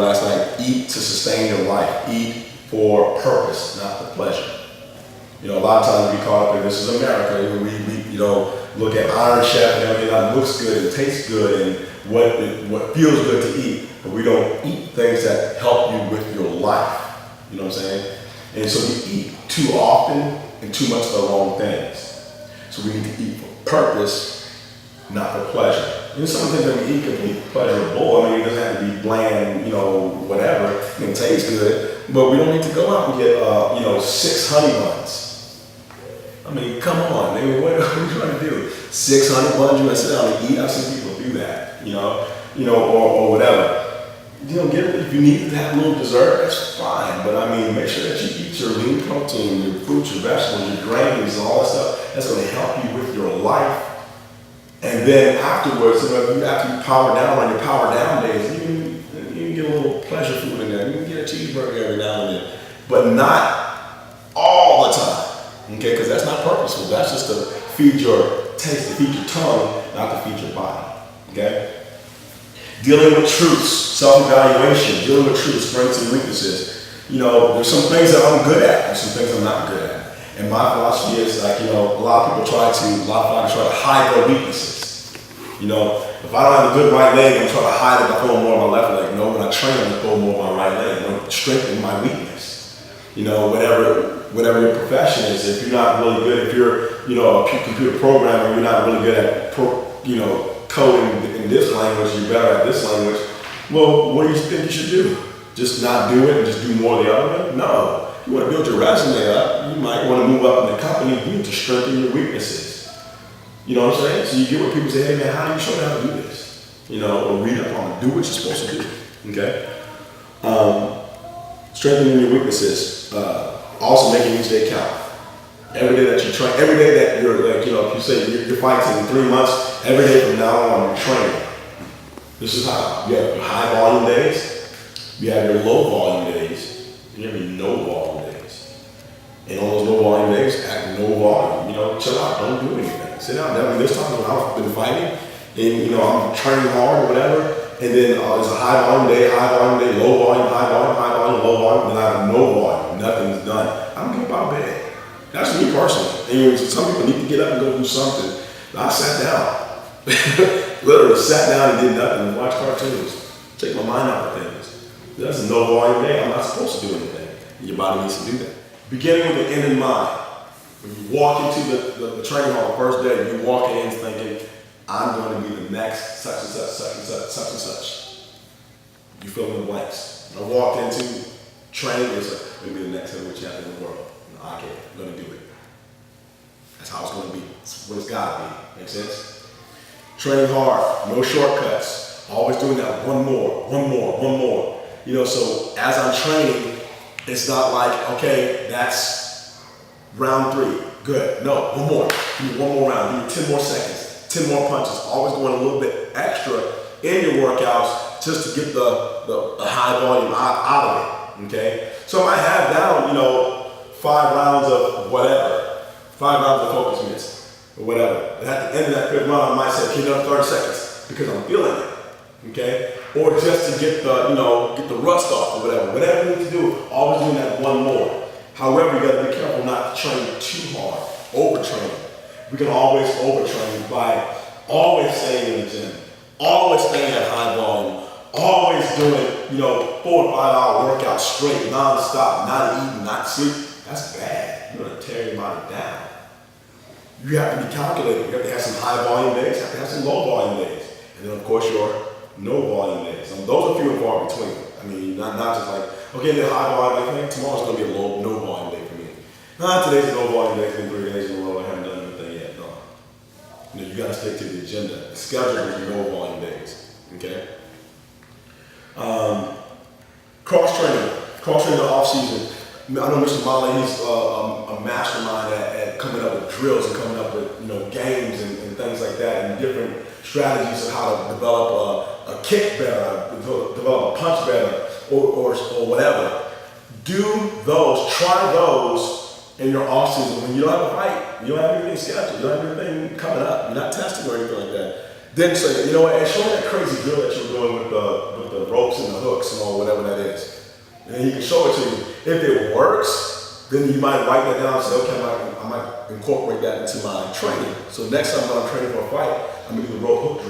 last night, eat to sustain your life. Eat for purpose, not for pleasure. You know, a lot of times we caught up in, this is America, we look at Iron Chef and everything that looks good and tastes good and what feels good to eat, but we don't eat things that help you with your life. You know what I'm saying? And so we eat too often and too much of the wrong things. So we need to eat for purpose, not for pleasure. And some of the things that we eat can be pleasurable. I mean, it doesn't have to be bland, whatever. It can taste good, but we don't need to go out and get, 6 honey buns. I mean, come on, nigga, what are you trying to do? 6 honey buns, you gonna sit down and eat? I've seen people do that, or whatever. If you need to have a little dessert, that's fine. But I mean, make sure that you eat your lean protein, your fruits, your vegetables, your grains, and all that stuff. That's going to help you with your life. And then afterwards, after you power down on your power down days, you can get a little pleasure food in there. You can get a cheeseburger every now and then, but not all the time. Okay, because that's not purposeful. That's just to feed your taste, to feed your tongue, not to feed your body. Okay. Dealing with truths, self-evaluation, dealing with truths, strengths and weaknesses. There's some things that I'm good at and some things I'm not good at. And my philosophy is a lot of fighters try to hide their weaknesses. If I don't have a good right leg, I'm trying to hide it by throwing more on my left leg. When I train, I'm throwing more on my right leg. Strengthen my weakness. Whatever your profession is, if you're not really good, if you're, a computer programmer, you're not really good at, coding in this language, you're better at this language, well, what do you think you should do? Just not do it and just do more of the other way? No. You want to build your resume up, you might want to move up in the company, you need to strengthen your weaknesses. You know what I'm saying? So you get what people say, hey man, how do you show them how to do this? Or read up on it, do what you're supposed to do, okay? Strengthening your weaknesses, also making each day count. Every day that you train, every day that you're if you say you're fighting in 3 months, every day from now on you're training. This is how you have your high volume days, you have your low volume days, and you have your no volume days. And on those low volume days, act no volume. Chill out, don't do anything. Sit down. There's times when I've been fighting, and I'm training hard or whatever, and then there's a high volume day, low volume, high volume, low volume, then I have no volume. Nothing's done. I'm getting out of bed. That's me personally. And some people need to get up and go do something. I sat down. Literally sat down and did nothing and watched cartoons. Take my mind out of things. That's a no volume day. I'm not supposed to do anything. Your body needs to do that. Beginning with the end in mind. When you walk into the training hall the first day, you walk in thinking, I'm going to be the next such and such, such and such, such and such. You fill in the blanks. When I walked into training, it's like, I'm going to be the next heavyweight champion in the world. I can't. I'm going to do it. That's how it's going to be. It's what it's got to be. Make sense? Training hard. No shortcuts. Always doing that one more. So as I'm training, it's not like, okay, that's round 3. Good. No, one more. Give me one more round. Give me 10 more seconds. 10 more punches. Always going a little bit extra in your workouts just to get the high volume out of it. Okay? So I might have down, 5 rounds of whatever, 5 rounds of focus minutes, or whatever. And at the end of that 5th round, I might say, okay, another 30 seconds, because I'm feeling it, okay? Or just to get the rust off or whatever. Whatever you need to do, always doing that one more. However, you gotta be careful not to train too hard, overtraining. We can always overtrain by always staying in the gym, always staying at high volume, always doing, 4 or 5 hour workouts straight, non-stop, not eating, not sleep. That's bad. You're going to tear your body down. You have to be calculated. You have to have some high volume days, you have to have some low volume days. And then of course your no volume days. Those are few and far between. I mean, not just like, okay, the high volume day, tomorrow's going to be a no volume day for me. Today's a no volume day, it's been 3 days in a row, I haven't done anything yet. No. You got to stick to the agenda. The schedule is your no volume days. Okay? Cross-training the off-season. I know Mr. Molly, he's a mastermind at coming up with drills and coming up with games and things like that, and different strategies of how to develop a kick better, develop a punch better, or whatever. Do those, try those in your off season when you don't have a fight, you don't have anything scheduled, you don't have anything coming up, you're not testing or anything like that. Then say, you know what, and show me that crazy drill that you're doing with the ropes and the hook. hooks or whatever that is. And he can show it to you. If it works, then you might write that down and say, okay, I might incorporate that into my training. So next time when I'm training for a fight, I'm gonna do the rope hook